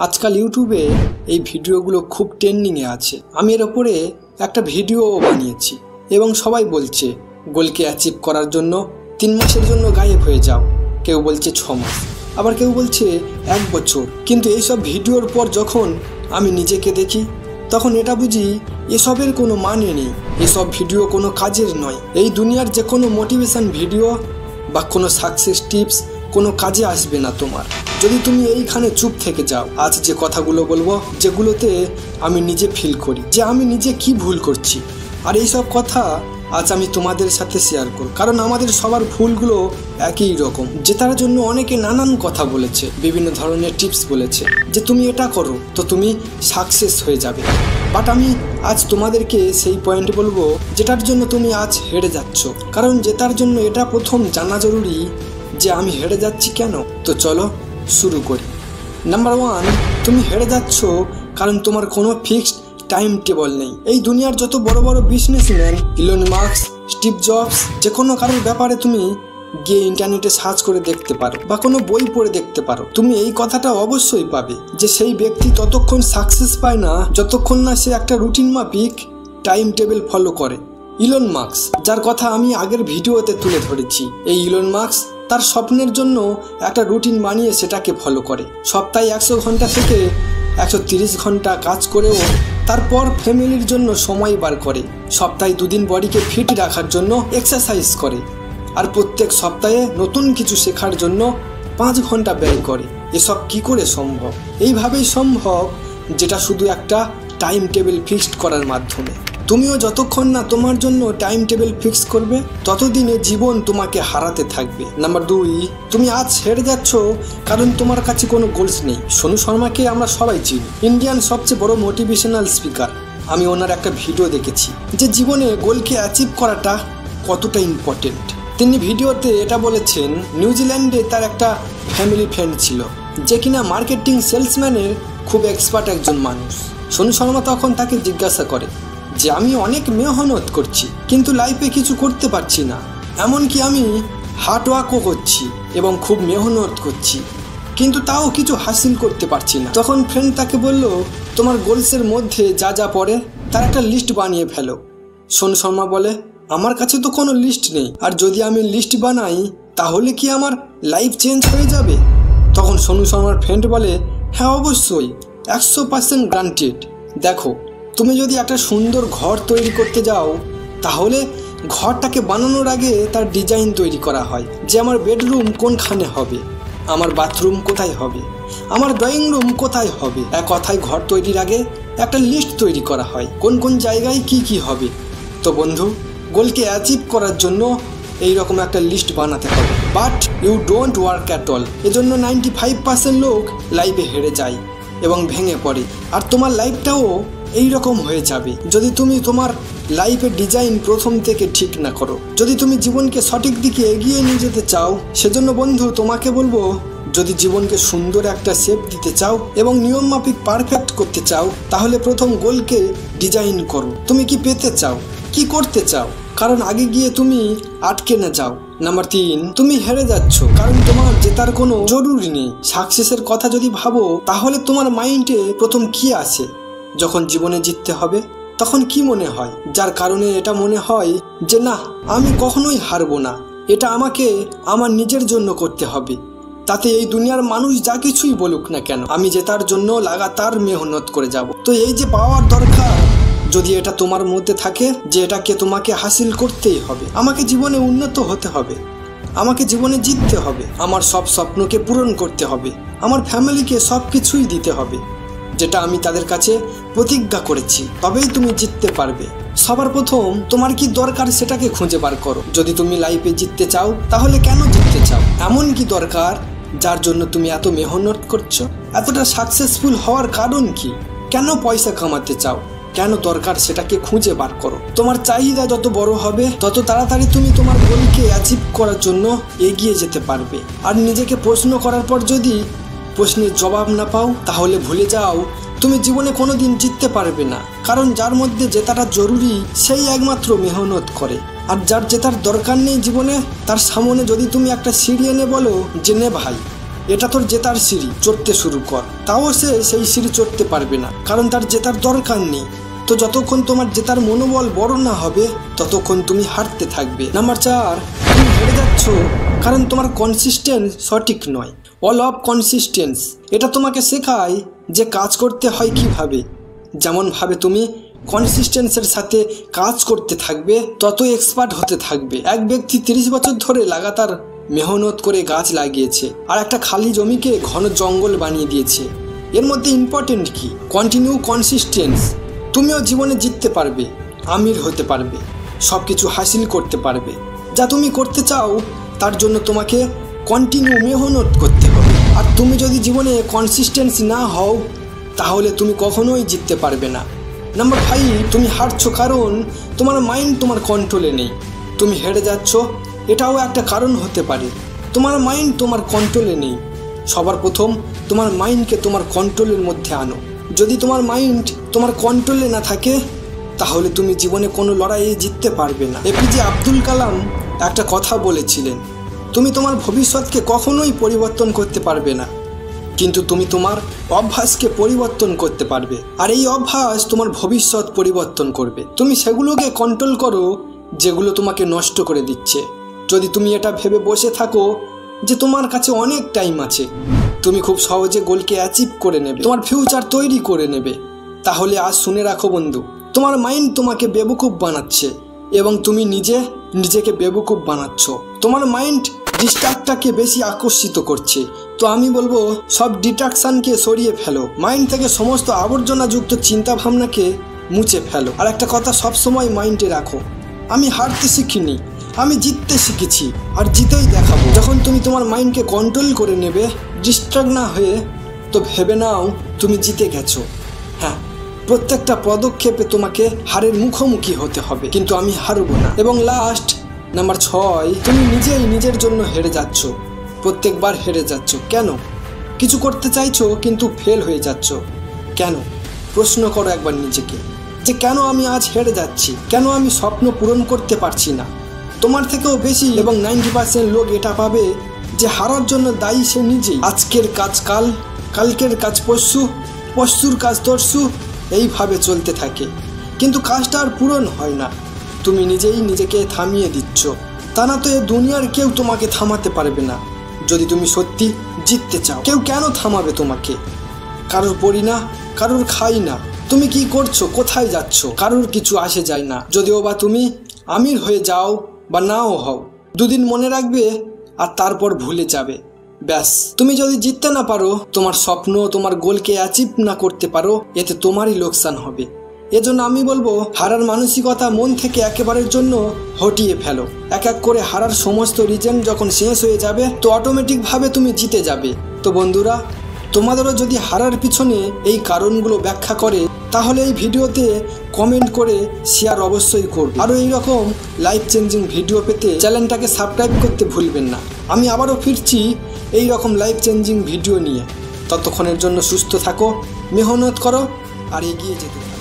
আজকাল ইউটিউবে এই ভিডিওগুলো খুব ট্রেন্ডিংয়ে আছে। আমি এর ওপরে একটা ভিডিও বানিয়েছি এবং সবাই বলছে গোলকে অ্যাচিভ করার জন্য 3 মাসের জন্য গায়েব হয়ে যাও, কেউ বলছে 6 মাস, আবার কেউ বলছে 1 বছর। কিন্তু এইসব ভিডিওর পর যখন আমি নিজেকে দেখি তখন এটা বুঝি এসবের কোনো মানে নেই, এসব ভিডিও কোনো কাজের নয়। এই দুনিয়ার যে কোনো মোটিভেশন ভিডিও বা কোনো সাকসেস টিপস কোনো কাজে আসবে না তোমার, যদি তুমি এইখানে চুপ থেকে যাও। আজ যে কথাগুলো বলবো, যেগুলোতে আমি নিজে ফিল করি যে আমি নিজে কি ভুল করছি, আর এইসব কথা আজ আমি তোমাদের সাথে শেয়ার করব। কারণ আমাদের সবার ভুলগুলো একই রকম, জেতার জন্য অনেকে নানান কথা বলেছে, বিভিন্ন ধরনের টিপস বলেছে যে তুমি এটা করো তো তুমি সাকসেস হয়ে যাবে। বাট আমি আজ তোমাদেরকে সেই পয়েন্ট বলবো যেটার জন্য তুমি আজ হেরে যাচ্ছ। কারণ জেতার জন্য এটা প্রথম জানা জরুরি যে আমি হেরে যাচ্ছি কেন। তো চলো শুরু করি। নাম্বার 1, তুমি হেরে যাচ্ছ কারণ তোমার কোনো ফিক্সড টাইম টেবল নেই। এই দুনিয়ার যত বড় বড় businessman, Elon Musk, Steve jobs, যে কোনো কারোর ব্যাপারে তুমি গিয়ে ইন্টারনেটে সার্চ করে দেখতে পারো বা কোনো বই পড়ে দেখতে পারো। তুমি এই কথাটা অবশ্যই পাবে যে সেই ব্যক্তি ততক্ষণ সাকসেস পায় না যতক্ষণ না সে একটা রুটিন মাফিক টাইম টেবিল ফলো করে। ইলন মাস্ক, যার কথা আমি আগের ভিডিওতে তুলে ধরেছি, এই ইলন মাস্ক তার স্বপ্নের জন্য একটা রুটিন বানিয়ে সেটাকে ফলো করে। সপ্তাহে 100 ঘন্টা থেকে 130 ঘন্টা কাজ করেও তারপর ফ্যামিলির জন্য সময় বার করে। সপ্তাহে 2 দিন বডিকে ফিট রাখার জন্য এক্সারসাইজ করে, আর প্রত্যেক সপ্তাহে নতুন কিছু শেখার জন্য 5 ঘন্টা ব্যয় করে। এসব কি করে সম্ভব? এইভাবেই সম্ভব, যেটা শুধু একটা টাইম টেবিল ফিক্সড করার মাধ্যমে। তুমিও যতক্ষণ না তোমার জন্য টাইম টেবিল ফিক্স করবে ততদিনে জীবন তোমাকে হারাতে থাকবে। নাম্বার 2, তুমি আজ হেরে যাচ্ছ কারণ তোমার কাছে কোনো গোলস নেই। সোনু শর্মাকে আমরা সবাই চিনি, ইন্ডিয়ান সবচেয়ে বড় মোটিভেশনাল স্পিকার। আমি ওনার একটা ভিডিও দেখেছি যে জীবনে গোলকে অ্যাচিভ করাটা কতটা ইম্পর্টেন্ট। তিনি ভিডিওতে এটা বলেছেন, নিউজিল্যান্ডে তার একটা ফ্যামিলি ফ্রেন্ড ছিল যে কিনা মার্কেটিং সেলসম্যানের খুব এক্সপার্ট একজন মানুষ। সোনু শর্মা তখন তাকে জিজ্ঞাসা করে যে আমি অনেক মেহনত করছি কিন্তু লাইফে কিছু করতে পারছি না, এমনকি আমি হার্ড ওয়ার্কও করছি এবং খুব মেহনত করছি কিন্তু তাও কিছু হাসিল করতে পারছি না। তখন ফ্রেন্ড তাকে বলল, তোমার গোলসের মধ্যে যা যা পড়ে তার একটা লিস্ট বানিয়ে ফেলো। সোনু শর্মা বলে, আমার কাছে তো কোনো লিস্ট নেই, আর যদি আমি লিস্ট বানাই তাহলে কি আমার লাইফ চেঞ্জ হয়ে যাবে? তখন সোনু শর্মার ফ্রেন্ড বলে, হ্যাঁ অবশ্যই, 100% গ্রান্টেড। দেখো, তুমি যদি একটা সুন্দর ঘর তৈরি করতে যাও তাহলে ঘরটাকে বানানোর আগে তার ডিজাইন তৈরি করা হয়, যে আমার বেডরুম কোনখানে হবে, আমার বাথরুম কোথায় হবে, আমার ড্রয়িং রুম কোথায় হবে। এক কথায় ঘর তৈরির আগে একটা লিস্ট তৈরি করা হয় কোন কোন জায়গায় কি কি হবে। তো বন্ধু, গোলকে অ্যাচিভ করার জন্য এইরকম একটা লিস্ট বানাতে হবে। But you don't work at all. এজন্য 95% লোক লাইফে হেরে যায় এবং ভেঙে পড়ে, আর তোমার লাইফটাও এইরকম হয়ে যাবে যদি তুমি তোমার লাইফের ডিজাইন প্রথম থেকে ঠিক না করো। যদি তুমি জীবনকে সঠিক দিকে এগিয়ে নিয়ে যেতে চাও, সেজন্য বন্ধু তোমাকে বলবো, যদি জীবনকে সুন্দর একটা শেপ দিতে চাও এবং নিয়ম মাফিক পারফেক্ট করতে চাও, তাহলে প্রথম গোলকে ডিজাইন করো। তুমি কি পেতে চাও, কি করতে চাও, কারণ আগে গিয়ে তুমি আটকে না যাও। নাম্বার 3, তুমি হেরে যাচ্ছ কারণ তোমার জেতার কোনো জরুরি নেই। সাকসেসের কথা যদি ভাবো তাহলে তোমার মাইন্ডে প্রথম কি আসে? যখন জীবনে জিততে হবে তখন কি মনে হয়? যার কারণে এটা মনে হয় যে না, আমি কখনোই হারবো না, এটা আমাকে আমার নিজের জন্য করতে হবে। তাতে এই দুনিয়ার মানুষ যা কিছুই বলুক না কেন, আমি জেতার জন্য লাগাতার মেহনত করে যাব। তো এই যে পাওয়ার দরকার, যদি এটা তোমার মধ্যে থাকে যে এটাকে তোমাকে হাসিল করতেই হবে, আমাকে জীবনে উন্নত হতে হবে, আমাকে জীবনে জিততে হবে, আমার সব স্বপ্নকে পূরণ করতে হবে, আমার ফ্যামিলিকে সব কিছুই দিতে হবে যেটা আমি তাদের কাছে প্রতিজ্ঞা করেছি, তবেই তুমি জিততে পারবে। সবার প্রথম তোমার কি দরকার সেটাকে খুঁজে বার করো। যদি তুমি লাইফে জিততে চাও তাহলে কেন জিততে চাও? এমন কি দরকার যার জন্য তুমি এত মেহনত করছো? এতটা সাকসেসফুল হওয়ার কারণ কি? কেন পয়সা কামাতে চাও? কেন দরকার সেটাকে খুঁজে বার করো। তোমার চাহিদা যত বড় হবে তত তাড়াতাড়ি তুমি তোমার গোলকে অ্যাচিভ করার জন্য এগিয়ে যেতে পারবে। আর নিজেকে প্রশ্ন করার পর যদি প্রশ্নের জবাব না পাও তাহলে ভুলে যাও তুমি জীবনে কোনোদিন জিততে পারবে না। কারণ যার মধ্যে জেতাটা জরুরি সেই একমাত্র মেহনত করে, আর যার জেতার দরকার নেই জীবনে, তার সামনে যদি তুমি একটা সিঁড়ি এনে বলো যে নে ভাই এটা তোর জেতার সিঁড়ি, চড়তে শুরু কর। তাও সে সেই সিঁড়ি চড়তে পারবে না, কারণ তার জেতার দরকার নেই। তো যতক্ষণ তোমার জেতার মনোবল বড় না হবে ততক্ষণ তুমি হারতে থাকবে। নাম্বার 4, তুমি হেরে যাচ্ছ কারণ তোমার কনসিস্টেন্স সঠিক নয়। অল অফ কনসিস্টেন্স এটা তোমাকে শেখায় যে কাজ করতে হয় কিভাবে। যেমনভাবে তুমি কনসিস্টেন্সের সাথে কাজ করতে থাকবে তত এক্সপার্ট হতে থাকবে। এক ব্যক্তি 30 বছর ধরে লাগাতার মেহনত করে গাছ লাগিয়েছে আর একটা খালি জমিকে ঘন জঙ্গল বানিয়ে দিয়েছে। এর মধ্যে ইম্পর্টেন্ট কি? Continue consistence. তুমিও জীবনে জিততে পারবে, আমির হতে পারবে, সব কিছু হাসিল করতে পারবে। যা তুমি করতে চাও তার জন্য তোমাকে কন্টিনিউ মেহনত করতে হবে। আর তুমি যদি জীবনে কনসিস্টেন্সি না হও তাহলে তুমি কখনোই জিততে পারবে না। নাম্বার 5, তুমি হারছো কারণ তোমার মাইন্ড তোমার কন্ট্রোলে নেই। তুমি হেরে যাচ্ছ এটাও একটা কারণ হতে পারে। তোমার মাইন্ড তোমার কন্ট্রোলে নেই। সবার প্রথম তোমার মাইন্ডকে তোমার কন্ট্রোলের মধ্যে আনো। যদি তোমার মাইন্ড তোমার কন্ট্রোলে না থাকে তাহলে তুমি জীবনে কোনো লড়াইয়ে জিততে পারবে না। এপিজে আব্দুল কালাম একটা কথা বলেছিলেন, তুমি তোমার ভবিষ্যৎকে কখনোই পরিবর্তন করতে পারবে না, কিন্তু তুমি তোমার অভ্যাসকে পরিবর্তন করতে পারবে। আর এই অভ্যাস তোমার ভবিষ্যৎ পরিবর্তন করবে। তুমি সেগুলোকে কন্ট্রোল করো যেগুলো তোমাকে নষ্ট করে দিচ্ছে। যদি তুমি এটা ভেবে বসে থাকো যে তোমার কাছে অনেক টাইম আছে, তুমি খুব সহজে গোলকে অ্যাচিভ করে নেবে, তোমার ফিউচার তৈরি করে নেবে, তাহলে আজ শুনে রাখো বন্ধু, তোমার মাইন্ড তোমাকে বেবকুফ বানাচ্ছে এবং তুমি নিজেকে বেবকুফ বানাচ্ছ। তোমার মাইন্ড ডিস্ট্রাক্টটাকে বেশি আকর্ষিত করছে। তো আমি বলবো সব ডিস্ট্রাকশনকে সরিয়ে ফেলো, মাইন্ড থেকে সমস্ত আবর্জনাযুক্ত চিন্তা ভাবনাকে মুছে ফেলো। আর একটা কথা সবসময় মাইন্ডে রাখো, আমি হারতে শিখিনি, আমি জিততে শিখেছি আর জিতেই দেখাবো। যখন তুমি তোমার মাইন্ডকে কন্ট্রোল করে নেবে ডিস্ট্রাক্ট না হয়ে, তো ভেবে নাও তুমি জিতে গেছো। হ্যাঁ, প্রত্যেকটা পদক্ষেপে তোমাকে হারের মুখোমুখি হতে হবে, কিন্তু আমি হারবো না। এবং লাস্ট নাম্বার 6, তুমি নিজেই নিজের জন্য হেরে যাচ্ছ। প্রত্যেকবার হেরে যাচ্ছ কেন? কিছু করতে চাইছো কিন্তু ফেল হয়ে যাচ্ছ কেন? প্রশ্ন করো একবার নিজেকে যে কেন আমি আজ হেরে যাচ্ছি, কেন আমি স্বপ্ন পূরণ করতে পারছি না। তোমার থেকেও বেশি এবং 90% লোক এটা পাবে যে হারার জন্য দায়ী সে নিজেই। আজকের কাজ কাল, কালকের কাজ পরশু, পরশুর কাজ তরশু, এইভাবে চলতে থাকে, কিন্তু কাজটা আর পূরণ হয় না। তুমি নিজেই নিজেকে থামিয়ে দিচ্ছ। তা না তো এ দুনিয়ার কেউ তোমাকে থামাতে পারবে না। যদি তুমি সত্যি জিততে চাও, কেউ কেন থামাবে তোমাকে? কারোর পড়ি না, কারোর খাই না, তুমি কি করছো, কোথায় যাচ্ছ, কারোর কিছু আসে যায় না। যদিও বা তুমি আমির হয়ে যাও বা নাও হও, দুদিন মনে রাখবে আর তারপর ভুলে যাবে। ব্যাস, তুমি যদি জিততে না পারো, তোমার স্বপ্ন, তোমার গোলকে অ্যাচিভ না করতে পারো, এতে তোমারই লোকসান হবে। এজন্য আমি বলবো হারার মানসিকতা মন থেকে একেবারের জন্য হটিয়ে ফেলো। এক এক করে হারার সমস্ত রিজন যখন শেষ হয়ে যাবে তো অটোমেটিকভাবে তুমি জিতে যাবে। তো বন্ধুরা, তোমাদেরও যদি হারার পিছনে এই কারণগুলো ব্যাখ্যা করে তাহলে এই ভিডিওতে কমেন্ট করে শেয়ার অবশ্যই করবে। আরও এইরকম লাইফ চেঞ্জিং ভিডিও পেতে চ্যানেলটাকে সাবস্ক্রাইব করতে ভুলবেন না। আমি আবারও ফিরছি এই রকম লাইফ চেঞ্জিং ভিডিও নিয়ে। ততক্ষণের জন্য সুস্থ থাকো, মেহনত করো আর এগিয়ে যেতে থাকো।